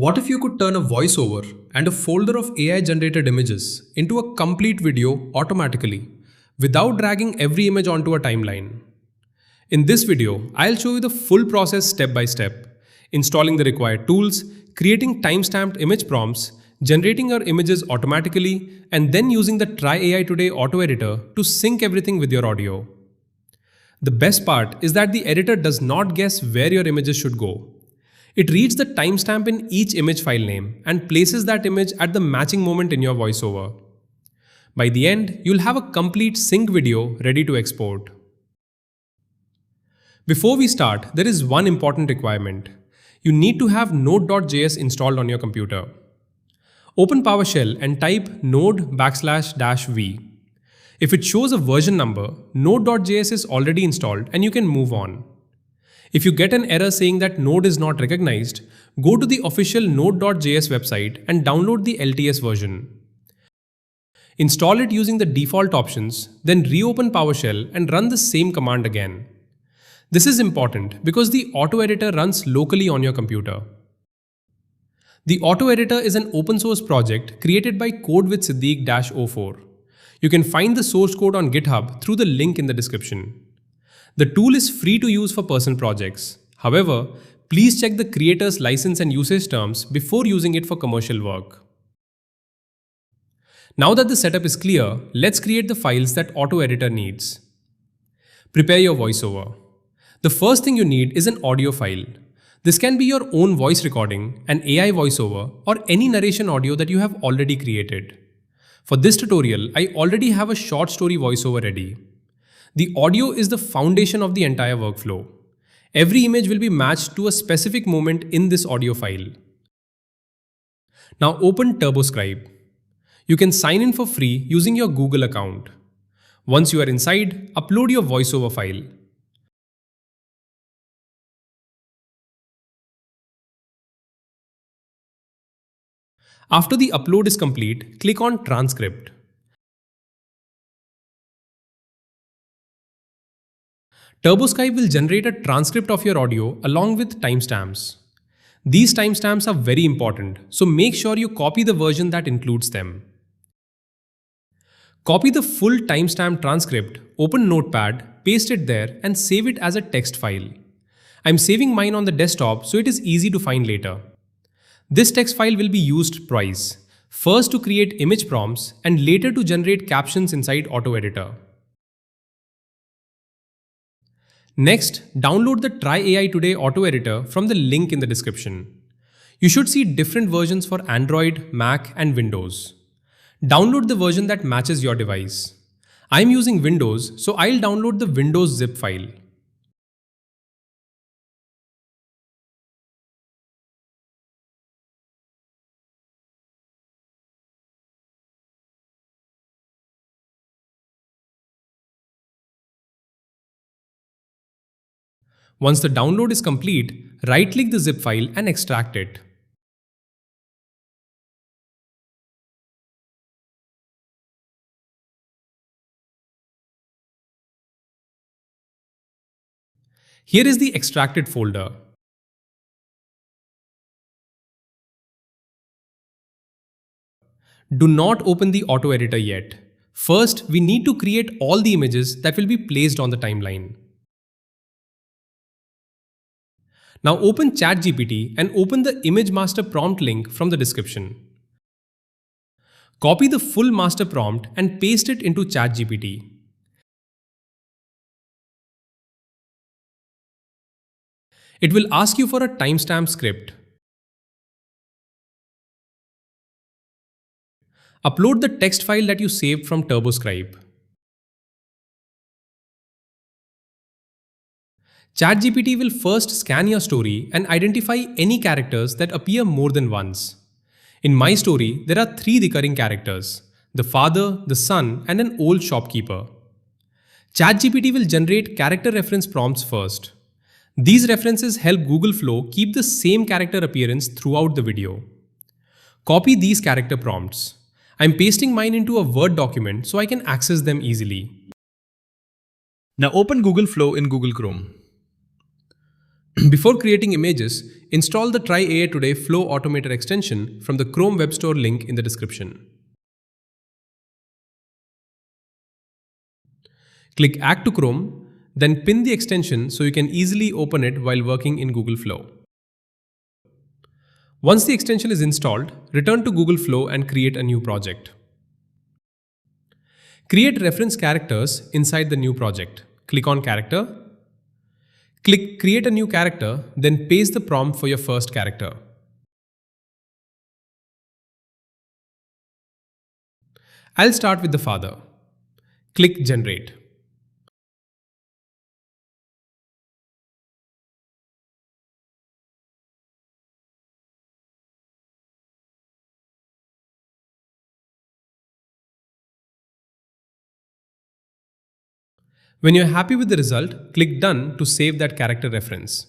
What if you could turn a voiceover and a folder of AI generated images into a complete video automatically without dragging every image onto a timeline? In this video, I'll show you the full process step by step, installing the required tools, creating time-stamped image prompts, generating your images automatically, and then using the Try AI Today auto editor to sync everything with your audio. The best part is that the editor does not guess where your images should go. It reads the timestamp in each image file name and places that image at the matching moment in your voiceover. By the end, you'll have a complete sync video ready to export. Before we start, there is one important requirement. You need to have Node.js installed on your computer. Open PowerShell and type node \-v. If it shows a version number, Node.js is already installed and you can move on. If you get an error saying that Node is not recognized, go to the official Node.js website and download the LTS version. Install it using the default options, then reopen PowerShell and run the same command again. This is important because the auto editor runs locally on your computer. The auto editor is an open source project created by codewithsiddiq-04. You can find the source code on GitHub through the link in the description. The tool is free to use for personal projects. However, please check the creator's license and usage terms before using it for commercial work. Now that the setup is clear, let's create the files that auto editor needs. Prepare your voiceover. The first thing you need is an audio file. This can be your own voice recording, an AI voiceover, or any narration audio that you have already created. For this tutorial, I already have a short story voiceover ready. The audio is the foundation of the entire workflow. Every image will be matched to a specific moment in this audio file. Now open TurboScribe. You can sign in for free using your Google account. Once you are inside, upload your voiceover file. After the upload is complete, click on Transcript. TurboScribe will generate a transcript of your audio along with timestamps. These timestamps are very important, so make sure you copy the version that includes them. Copy the full timestamp transcript, open Notepad, paste it there and save it as a text file. I'm saving mine on the desktop so it is easy to find later. This text file will be used twice, first to create image prompts and later to generate captions inside Auto Editor. Next, download the Try AI Today auto editor from the link in the description. You should see different versions for Android, Mac, and Windows. Download the version that matches your device. I'm using Windows, so I'll download the Windows zip file. Once the download is complete, right-click the zip file and extract it. Here is the extracted folder. Do not open the auto editor yet. First, we need to create all the images that will be placed on the timeline. Now open ChatGPT and open the image master prompt link from the description. Copy the full master prompt and paste it into ChatGPT. It will ask you for a timestamp script. Upload the text file that you saved from TurboScribe. ChatGPT will first scan your story and identify any characters that appear more than once. In my story, there are 3 recurring characters: the father, the son, and an old shopkeeper. ChatGPT will generate character reference prompts first. These references help Google Flow keep the same character appearance throughout the video. Copy these character prompts. I'm pasting mine into a Word document so I can access them easily. Now open Google Flow in Google Chrome. Before creating images, install the Try AI Today Flow Automator extension from the Chrome Web Store link in the description. Click Add to Chrome, then pin the extension so you can easily open it while working in Google Flow. Once the extension is installed, return to Google Flow and create a new project. Create reference characters inside the new project. Click on Character. Click Create a new character, then paste the prompt for your first character. I'll start with the father. Click Generate. When you're happy with the result, click Done to save that character reference.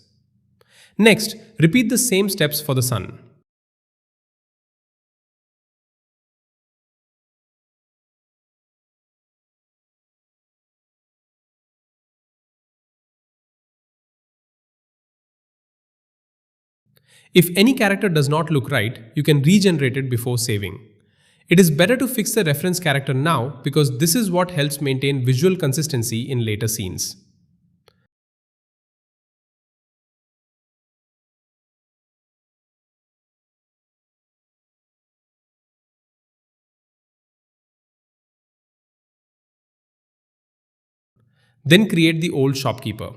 Next, repeat the same steps for the son. If any character does not look right, you can regenerate it before saving. It is better to fix the reference character now because this is what helps maintain visual consistency in later scenes. Then create the old shopkeeper.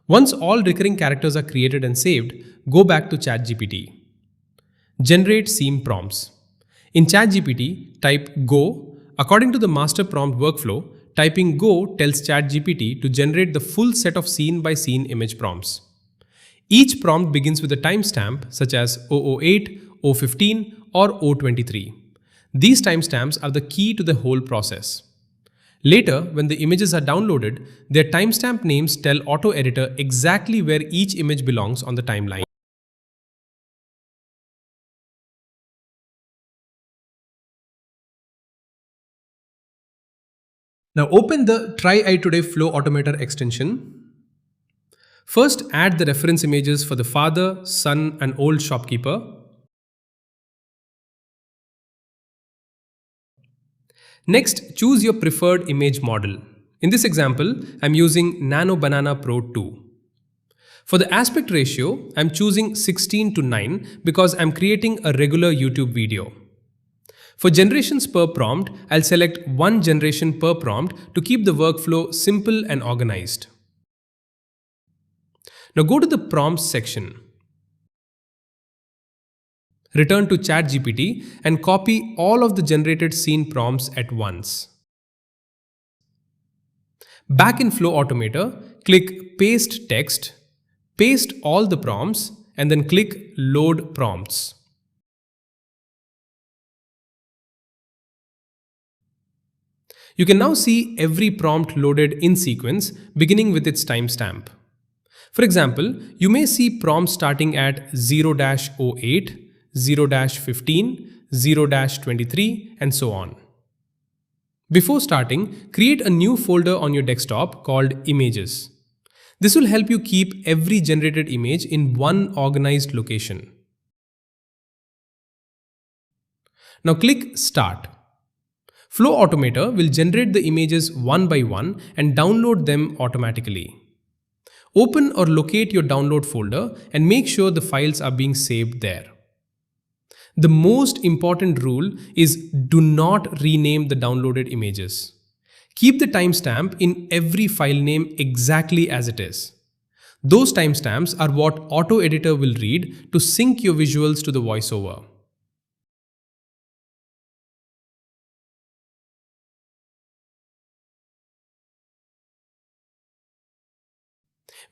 Once all recurring characters are created and saved, go back to ChatGPT. Generate scene prompts. In ChatGPT, type Go. According to the master prompt workflow, typing Go tells ChatGPT to generate the full set of scene by scene image prompts. Each prompt begins with a timestamp such as 008, 015, or 023. These timestamps are the key to the whole process. Later, when the images are downloaded, their timestamp names tell Auto Editor exactly where each image belongs on the timeline. Now open the Try AI Today Flow Automator extension. First, add the reference images for the father, son, and old shopkeeper. Next, choose your preferred image model. In this example, I'm using Nano Banana Pro 2. For the aspect ratio, I'm choosing 16:9 because I'm creating a regular YouTube video. For generations per prompt, I'll select one generation per prompt to keep the workflow simple and organized. Now go to the prompts section. Return to ChatGPT and copy all of the generated scene prompts at once. Back in Flow Automator, click Paste Text, paste all the prompts, and then click Load Prompts. You can now see every prompt loaded in sequence, beginning with its timestamp. For example, you may see prompts starting at 0-08, 0-15, 0-23, and so on. Before starting, create a new folder on your desktop called Images. This will help you keep every generated image in one organized location. Now click Start. Flow Automator will generate the images one by one and download them automatically. Open or locate your download folder and make sure the files are being saved there. The most important rule is do not rename the downloaded images. Keep the timestamp in every file name exactly as it is. Those timestamps are what Auto Editor will read to sync your visuals to the voiceover.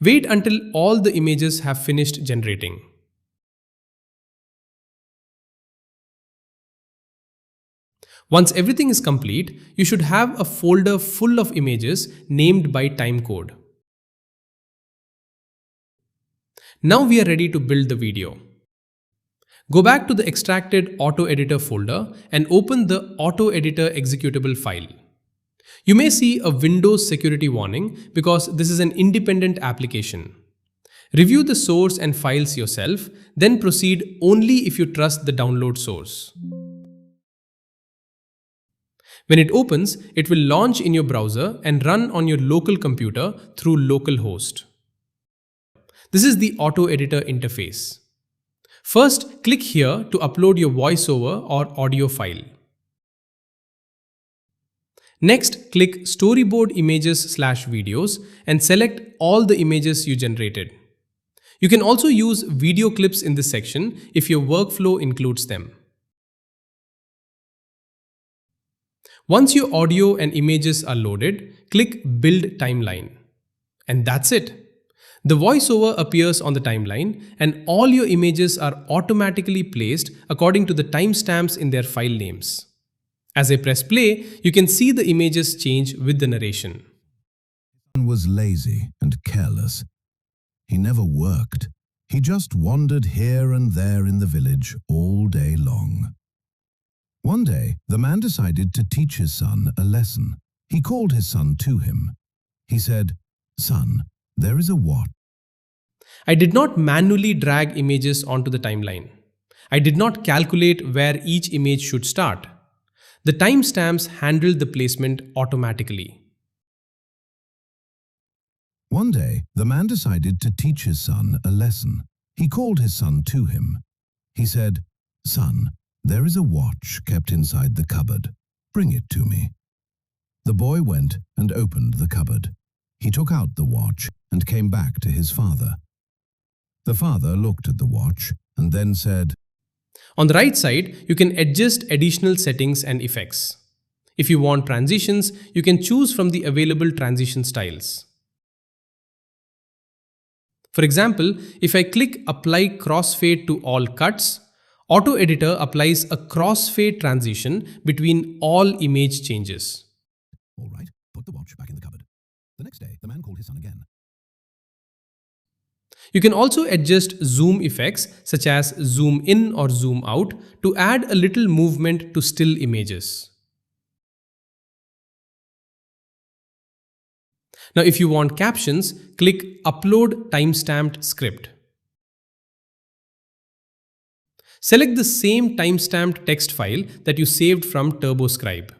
Wait until all the images have finished generating. Once everything is complete, you should have a folder full of images named by timecode. Now we are ready to build the video. Go back to the extracted Auto Editor folder and open the Auto Editor executable file. You may see a Windows security warning because this is an independent application. Review the source and files yourself, then proceed only if you trust the download source. When it opens, it will launch in your browser and run on your local computer through localhost. This is the Auto Editor interface. First, click here to upload your voiceover or audio file. Next, click Storyboard Images/Videos and select all the images you generated. You can also use video clips in this section if your workflow includes them. Once your audio and images are loaded, click Build Timeline. And that's it. The voiceover appears on the timeline and all your images are automatically placed according to the timestamps in their file names. As I press play, you can see the images change with the narration. He was lazy and careless. He never worked. He just wandered here and there in the village all day long. One day, the man decided to teach his son a lesson. He called his son to him. He said, "Son, there is a watch." I did not manually drag images onto the timeline. I did not calculate where each image should start. The timestamps handled the placement automatically. One day, the man decided to teach his son a lesson. He called his son to him. He said, "Son, there is a watch kept inside the cupboard. Bring it to me." The boy went and opened the cupboard. He took out the watch and came back to his father. The father looked at the watch and then said, On the right side, you can adjust additional settings and effects. If you want transitions, you can choose from the available transition styles. For example, if I click Apply Crossfade to all cuts, Auto Editor applies a crossfade transition between all image changes. "All right, put the watch back in the cupboard." The next day, the man called his son again. You can also adjust zoom effects such as zoom in or zoom out to add a little movement to still images. Now, if you want captions, click Upload Timestamped Script. Select the same timestamped text file that you saved from TurboScribe.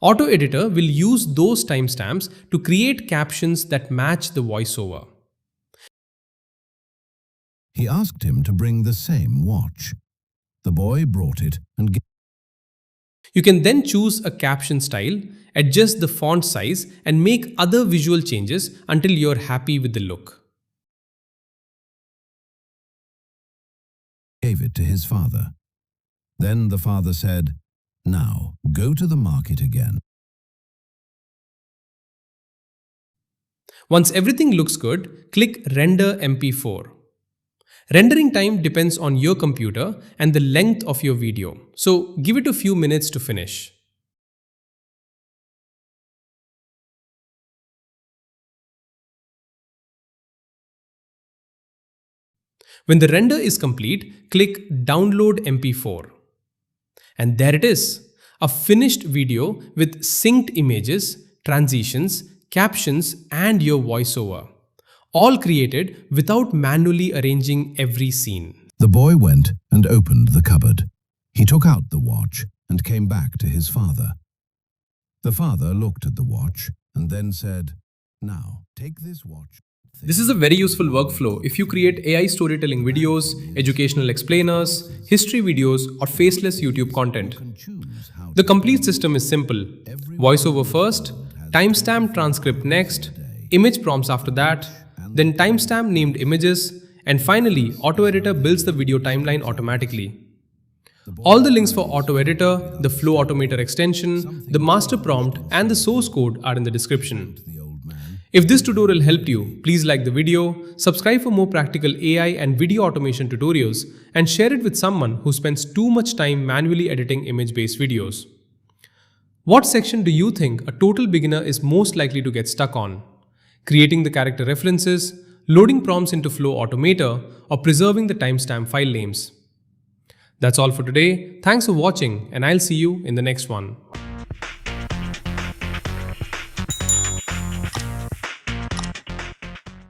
Auto Editor will use those timestamps to create captions that match the voiceover. He asked him to bring the same watch. The boy brought it and You can then choose a caption style, adjust the font size, and make other visual changes until you're happy with the look. gave it to his father. Then the father said, "Now go to the market again." Once everything looks good, click Render MP4. Rendering time depends on your computer and the length of your video, so give it a few minutes to finish. When the render is complete, click Download MP4. And there it is, a finished video with synced images, transitions, captions, and your voiceover, all created without manually arranging every scene. The boy went and opened the cupboard. He took out the watch and came back to his father. The father looked at the watch and then said, "Now take this watch." This is a very useful workflow if you create AI storytelling videos, educational explainers, history videos, or faceless YouTube content. The complete system is simple. Voiceover first, timestamp transcript next, image prompts after that, then timestamp named images, and finally, Auto Editor builds the video timeline automatically. All the links for Auto Editor, the Flow Automator extension, the master prompt, and the source code are in the description. If this tutorial helped you, please like the video, subscribe for more practical AI and video automation tutorials, and share it with someone who spends too much time manually editing image-based videos. What section do you think a total beginner is most likely to get stuck on? Creating the character references, loading prompts into Flow Automator, or preserving the timestamp file names. That's all for today. Thanks for watching, and I'll see you in the next one.